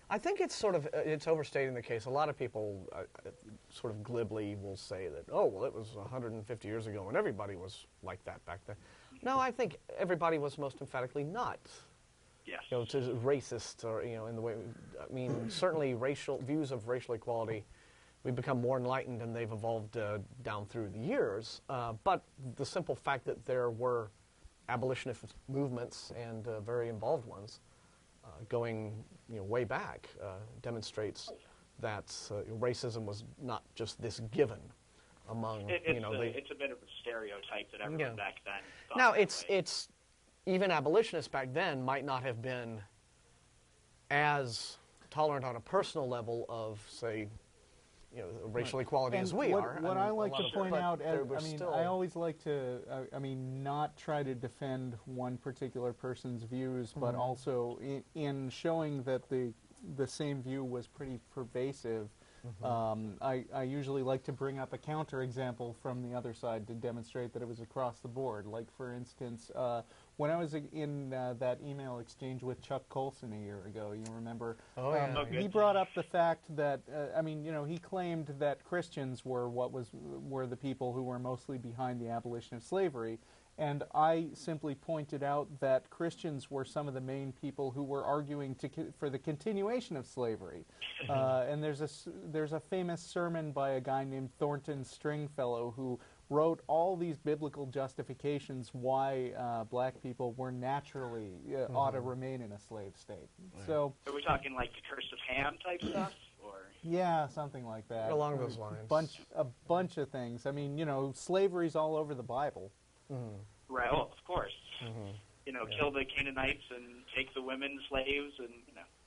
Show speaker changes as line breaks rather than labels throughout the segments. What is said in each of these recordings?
I think it's sort of it's overstating the case. A lot of people sort of glibly will say that, oh, well, it was 150 years ago and everybody was like that back then. No, I think everybody was most emphatically not.
Yes.
You know, to racist or in the way. I mean, certainly racial views of racial equality, we've become more enlightened and they've evolved down through the years. But the simple fact that there were abolitionist movements and very involved ones going way back demonstrates that racism was not just this given among
it's a bit of a stereotype that everyone back then thought.
Now it's even abolitionists back then might not have been as tolerant on a personal level of, say, racial equality as we are.
What I like to point out, I always like to, not try to defend one particular person's views, but also in showing that the same view was pretty pervasive. I usually like to bring up a counterexample from the other side to demonstrate that it was across the board. Like, for instance, when I was in that email exchange with Chuck Colson a year ago, you remember, he brought up the fact that, he claimed that Christians were the people who were mostly behind the abolition of slavery. And I simply pointed out that Christians were some of the main people who were arguing for the continuation of slavery. And there's a famous sermon by a guy named Thornton Stringfellow who wrote all these biblical justifications why black people were naturally ought to remain in a slave state.
Right.
So,
are we talking like the Curse of Ham type stuff?
Yeah, something like that.
Along those lines.
A bunch of things. I mean, slavery's all over the Bible.
Right, well, of course. Kill the Canaanites and take the women slaves and,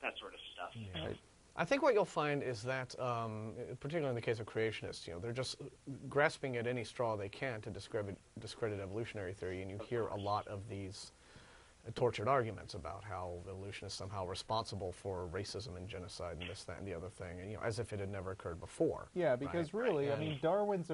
that sort of stuff.
Yeah. Right. I think what you'll find is that, particularly in the case of creationists, they're just grasping at any straw they can to discredit evolutionary theory, and you hear a lot of these tortured arguments about how evolution is somehow responsible for racism and genocide and this, that, and the other thing, and, as if it had never occurred before.
Yeah, because really, Darwin's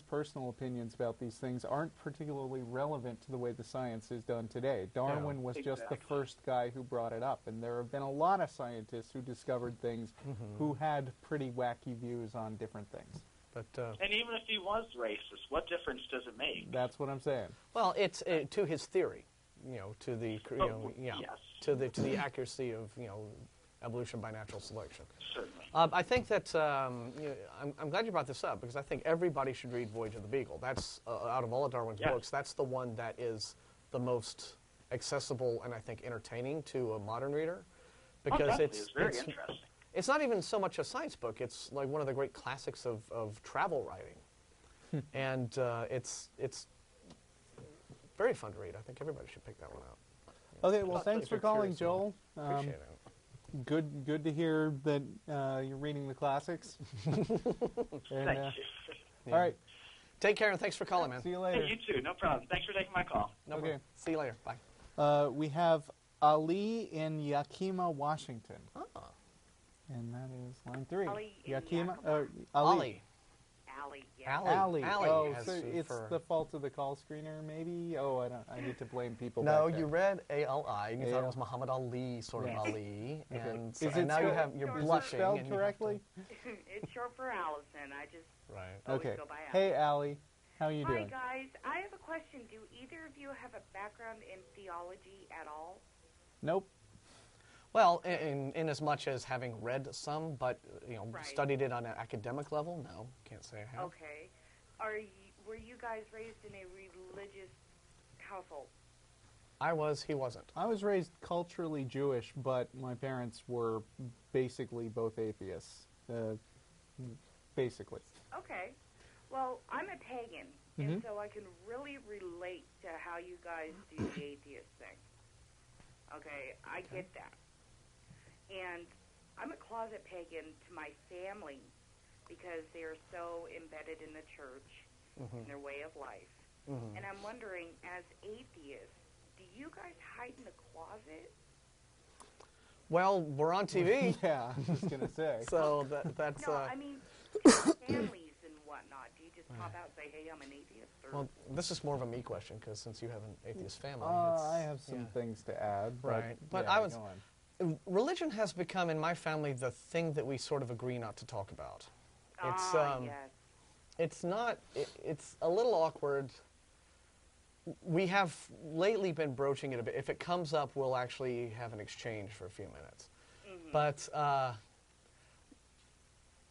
personal opinions about these things aren't particularly relevant to the way the science is done today. Darwin was just the first guy who brought it up, and there have been a lot of scientists who discovered things who had pretty wacky views on different things.
But,
and even if he was racist, what difference does it make?
That's what I'm saying.
Well, it's to his theory. To the to the accuracy of evolution by natural selection.
Certainly.
I think that I'm glad you brought this up because I think everybody should read Voyage of the Beagle. That's out of all of Darwin's books, that's the one that is the most accessible and I think entertaining to a modern reader because
it's very interesting.
It's not even so much a science book. It's like one of the great classics of travel writing, and it's very fun to read. I think everybody should pick that one out.
Okay, well, thanks for calling, Joel.
Appreciate it.
Good to hear that you're reading the classics.
Thank you.
All right.
Take care, and thanks for calling, man.
See you later.
Hey, you too. No problem. Thanks for taking my call.
No problem. See you later.
Bye. We have Ali in Yakima, Washington.
Oh.
And that is line 3.
Ali
Yakima?
Ali.
Allie, yeah.
Allie. Oh, so it's
for
the fault of the call screener, maybe? Oh, I need to blame people.
No,
back
you
there.
read A-L-I, and you thought it was Muhammad Ali, sort of Ali, and, so,
is
and now you're blushing.
Is it spelled
and
correctly?
It's short for Allison. I just
right.
always
Okay.
go by Allie.
Hey, Allie. How are you doing?
Hi, guys. I have a question. Do either of you have a background in theology at all?
Nope.
Well, in as much as having read some, but studied it on an academic level, no, can't say I have.
Okay. Were you guys raised in a religious household?
I was. He wasn't.
I was raised culturally Jewish, but my parents were basically both atheists. Basically.
Okay. Well, I'm a pagan, and so I can really relate to how you guys do the atheist thing. Okay, I get that. And I'm a closet pagan to my family because they are so embedded in the church and their way of life. And I'm wondering, as atheists, do you guys hide in the closet?
Well, we're on TV.
Yeah, I was going to say.
So that's...
No, I mean, families and whatnot. Do you just pop out and say, hey, I'm an atheist? Or?
Well, this is more of a me question, because since you have an atheist family...
I have some things to add.
Right. But
yeah,
I was... religion has become, in my family, the thing that we sort of agree not to talk about. It's,
yes.
it's not, it's a little awkward. We have lately been broaching it a bit. If it comes up, we'll actually have an exchange for a few minutes. Mm-hmm. But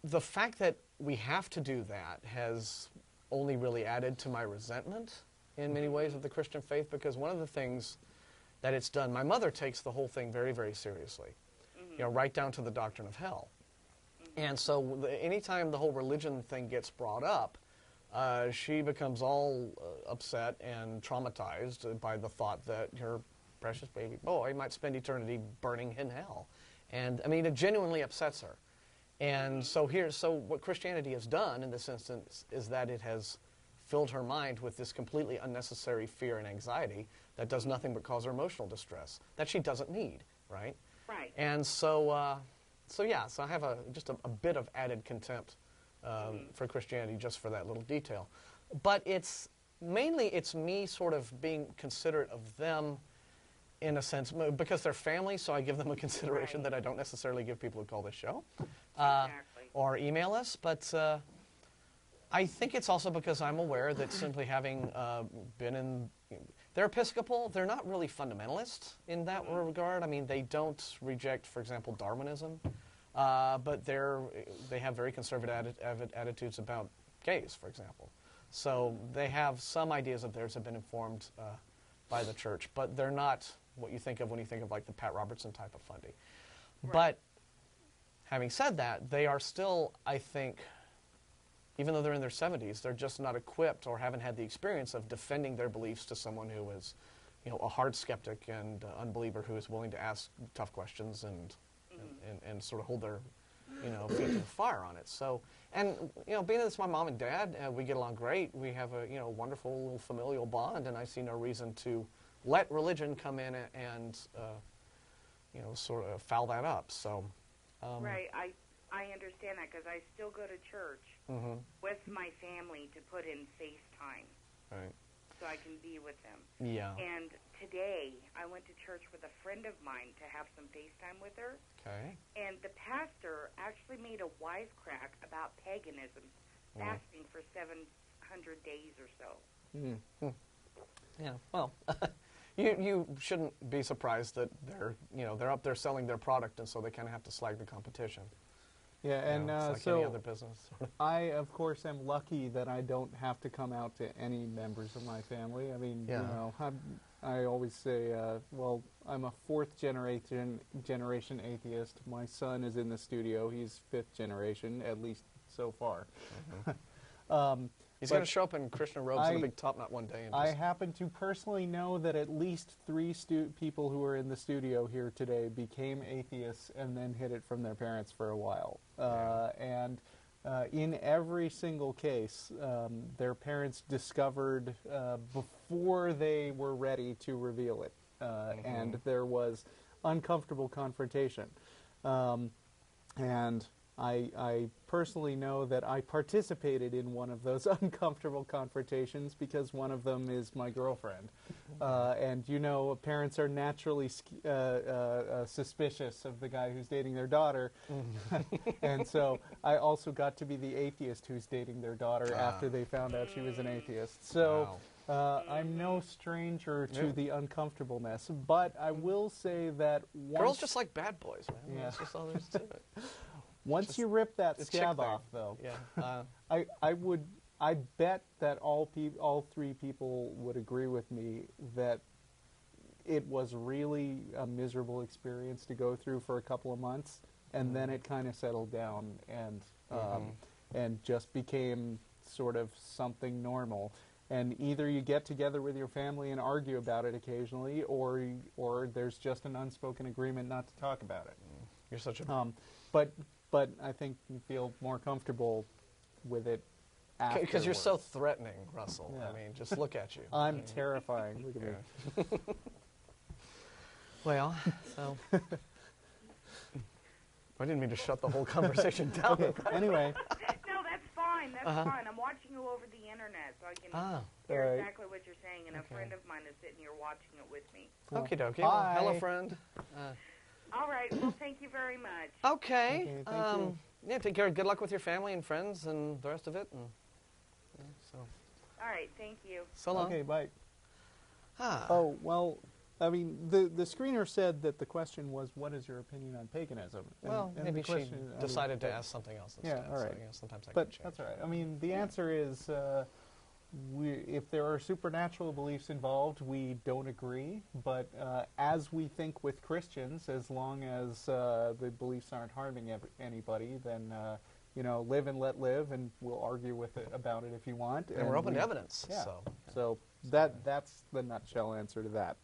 the fact that we have to do that has only really added to my resentment in many ways of the Christian faith, because one of the things that it's done, my mother takes the whole thing very, very seriously, right down to the doctrine of hell. And so anytime the whole religion thing gets brought up, she becomes all upset and traumatized by the thought that her precious baby boy might spend eternity burning in hell. And, I mean, it genuinely upsets her. And so what Christianity has done in this instance is that it has filled her mind with this completely unnecessary fear and anxiety that does nothing but cause her emotional distress that she doesn't need, right?
Right.
And so I have just a bit of added contempt for Christianity just for that little detail. But it's me sort of being considerate of them in a sense, because they're family, so I give them a consideration that I don't necessarily give people who call this show or email us. But I think it's also because I'm aware that simply having been in... They're Episcopal. They're not really fundamentalist in that regard. I mean, they don't reject, for example, Darwinism, but they have very conservative attitudes about gays, for example. So they have some ideas of theirs have been informed by the church, but they're not what you think of when you think of like the Pat Robertson type of funding. Right. But having said that, they are still, I think, even though they're in their 70s, they're just not equipped or haven't had the experience of defending their beliefs to someone who is, a hard skeptic and unbeliever who is willing to ask tough questions and sort of hold their, feet to the fire on it. So, and being that it's my mom and dad, we get along great. We have a wonderful little familial bond, and I see no reason to let religion come in and sort of foul that up. So,
right. I understand that because I still go to church with my family to put in FaceTime. Right. So I can be with them.
Yeah.
And today I went to church with a friend of mine to have some FaceTime with her.
Okay.
And the pastor actually made a wisecrack about paganism, fasting for 700 days or so.
Mm. Yeah. Well, you shouldn't be surprised that they're up there selling their product, and so they kind of have to slag the competition.
Yeah, and
it's like any other business.
I, of course, am lucky that I don't have to come out to any members of my family. I mean, I always say, I'm a fourth generation atheist. My son is in the studio. He's fifth generation, at least so far.
He's going to show up in Krishna robes and a big top knot one day. And
I happen to personally know that at least 3 people who are in the studio here today became atheists and then hid it from their parents for a while. And in every single case, their parents discovered before they were ready to reveal it. And there was uncomfortable confrontation. And I personally know that I participated in one of those uncomfortable confrontations because one of them is my girlfriend. And parents are naturally suspicious of the guy who's dating their daughter. And so I also got to be the atheist who's dating their daughter after they found out she was an atheist. So I'm no stranger to the uncomfortableness, but I will say that
girls just like bad boys, man.
Yeah.
That's just all there is to it.
Once you rip that scab off, though, I bet that all 3 people would agree with me that it was really a miserable experience to go through for a couple of months, and then it kind of settled down and just became sort of something normal. And either you get together with your family and argue about it occasionally, or there's just an unspoken agreement not to talk about it.
You're such a
But I think you feel more comfortable with it afterwards.
Because you're so threatening, Russell.
Yeah.
I mean, just look at you.
I'm terrifying. Look at me.
Well, so... I didn't mean to shut the whole conversation down.
Okay, anyway.
No, that's fine. That's fine. I'm watching you over the internet, so I can hear exactly what you're saying. And a friend of mine is sitting here watching it with me.
Okie dokie. Well, hello, friend.
All right. Well, thank you very much.
Okay.
Thank you.
Yeah, take care. Good luck with your family and friends and the rest of it. And, so.
All right. Thank you.
So long.
Okay, bye.
Ah.
Oh, well, I mean, the screener said that the question was, what is your opinion on paganism?
Well,
and
maybe
the
she
question,
decided to ask something else instead.
Yeah, all right.
So, sometimes that
but
can change.
that's all right. I mean, the answer is, if there are supernatural beliefs involved, we don't agree. But as we think with Christians, as long as the beliefs aren't harming anybody, then live and let live, and we'll argue about it if you want.
And we're open to evidence.
Yeah.
So
that's the nutshell answer to that.